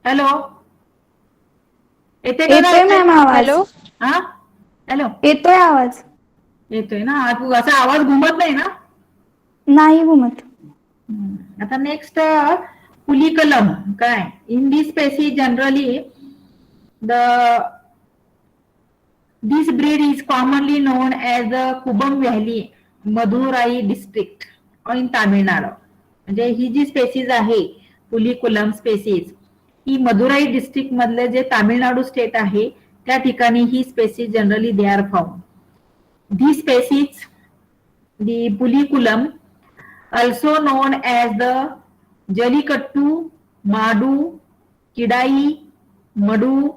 Hello, येते का येतोय ग? मॅम आवाज. हॅलो. हा, हॅलो. येतोय आवाज. येतोय ना, असा आवाज घुमत नाही ना? नाही घुमत. आता नेक्स्ट पुलिकलम काय? In this species generally this breed is commonly known as the Kubam Valley, Madurai district in Tamil Nadu. म्हणजे ही जी स्पेसिस आहे पुलिकुलम स्पेसिस, ही मदुराई डिस्ट्रिक्ट मधले जे तामिळनाडू स्टेट आहे त्या ठिकाणी ही species generally they are found. The species, the Pulikulam, also known as the Jalikattu, Madu, Kidai, Madu,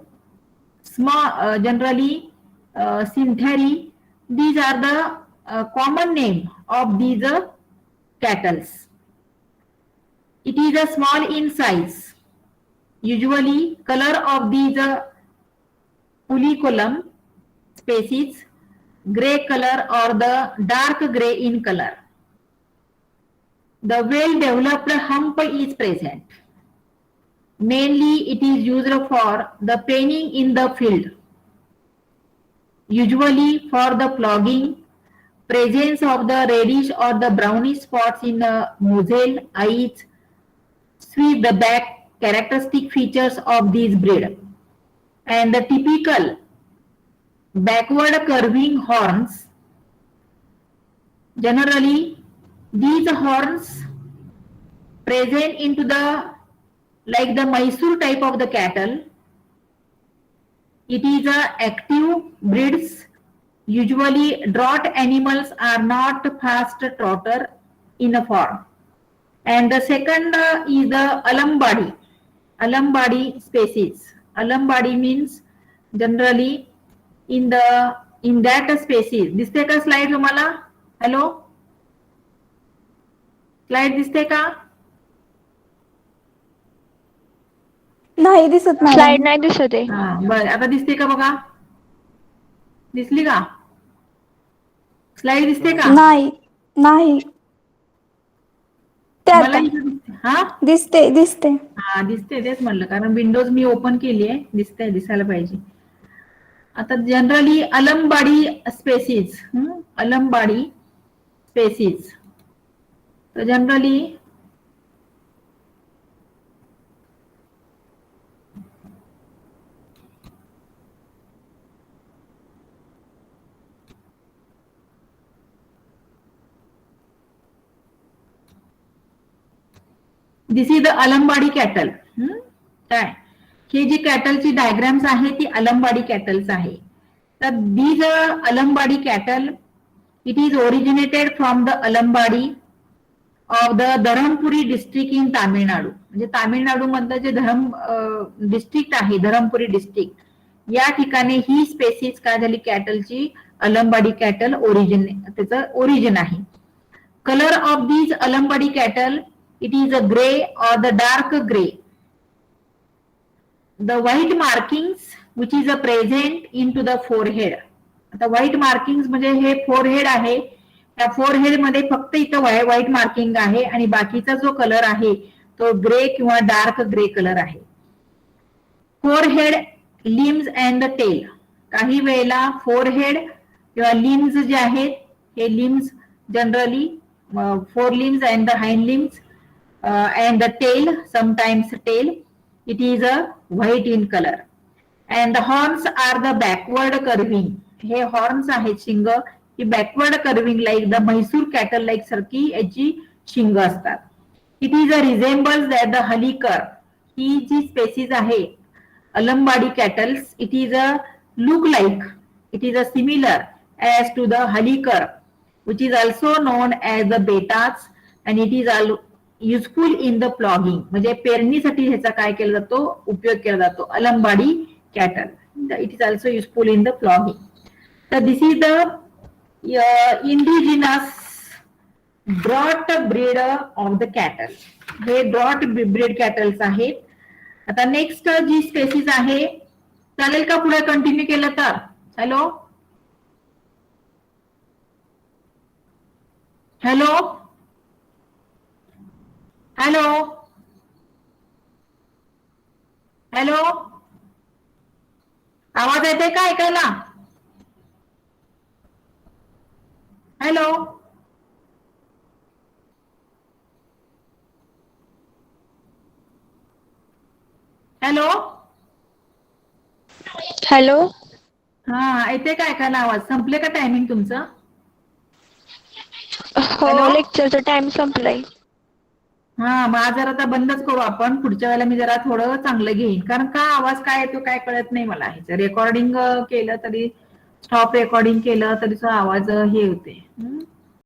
generally Syntheri. These are the common name of these cattle. It is a small in size. Usually color of these puliculum species gray color or the dark gray in color. The well developed hump is present. Mainly it is used for the penning in the field. Usually for the ploughing. Presence of the reddish or the brownish spots in the muzzle, eyes, sweep the back, characteristic features of this breed. And the typical backward curving horns. Generally, these horns present into the like the Mysore type of the cattle. It is a active breeds. Usually draught animals are not fast trotter in a form. And the second is the Alambadi. Alambadi species. Alambadi means generally in that species. दिसते का slide तुम्हाला? Hello, slide दिसते का? नाही दिसत madam. Slide नाही दिसत आहे. हा, बरं. आता दिसते का बघा? दिसली का? स्लाइड दिसते का? नाही नाही. ते मला आता इथे दिसते. हा, दिसते दिसते. हा दिसते, तेच म्हणलं, कारण विंडोज मी ओपन केली आहे, दिसतंय, दिसायला पाहिजे. आता generally Alambadi species, Alambadi species, तर generally this is the Alambadi cattle. काय ही जी कॅटलची डायग्राम्स आहे ती अलमबाडी कॅटल्स आहे. तर these Alambadi cattle, it is originated from the Alambadi of the Dharmapuri district in Tamil Nadu. म्हणजे तामिळनाडू मधलं जे डिस्ट्रिक्ट आहे, धरमपुरी डिस्ट्रिक्ट, या ठिकाणी ही स्पेसिस काय झाली कॅटलची, अलमबाडी कॅटल त्याचं ओरिजिन आहे. Colour of these Alambadi cattle, it is a gray or the dark gray. The white markings which is a present into the forehead. आता व्हाईट मार्किंग म्हणजे हे फोरहेड आहे, त्या फोरहेड मध्ये फक्त इथं व्हाईट मार्किंग आहे आणि बाकीचा जो कलर आहे तो ग्रे किंवा डार्क ग्रे कलर आहे. Forehead, limbs and the tail. काही वेळेला फोरहेड किंवा लिम्स जे आहेत, हे limbs generally fore limbs and the hind limbs and the tail, sometimes tail, it is a white in color. And the horns are the backward curving. हे horns आहेत, शिंग ही backward curving like the Mysore cattle like सारखी याची शिंग असतात. It is a resembles that the Hallikar. ही जी स्पेसिस आहे Alambadi cattles, it is a look like, it is a similar as to the Hallikar, which is also known as the betas, and it is useful in the ploughing. म्हणजे पेरणीसाठी ह्याचा काय केला जातो, उपयोग केला जातो, Alambadi cattle. It is also useful in the ploughing. तर this is the indigenous drought breed of the cattle. हे ड्रॉट ब्रीड कॅटल्स आहेत. आता नेक्स्ट जी स्पेसिस आहे, चालेल का पुढे कंटिन्यू केलं तर? हॅलो, हॅलो, हॅलो, हॅलो, आवाज येते का ऐकायला? Hello, hello, hello. हा येते का ऐकायला आवाज? संपले का टायमिंग तुमचं? हॅलो, हो, लेक्चरचा टाइम संपलाय. हा मग आज जरा आता बंदच करू आपण. पुढच्या वेळेला मी जरा थोडं चांगलं घेईन, कारण का आवाज काय येतो काय कळत नाही मला. रेकॉर्डिंग केलं तरी, स्टॉप रेकॉर्डिंग केलं तरी आवाज हे होते.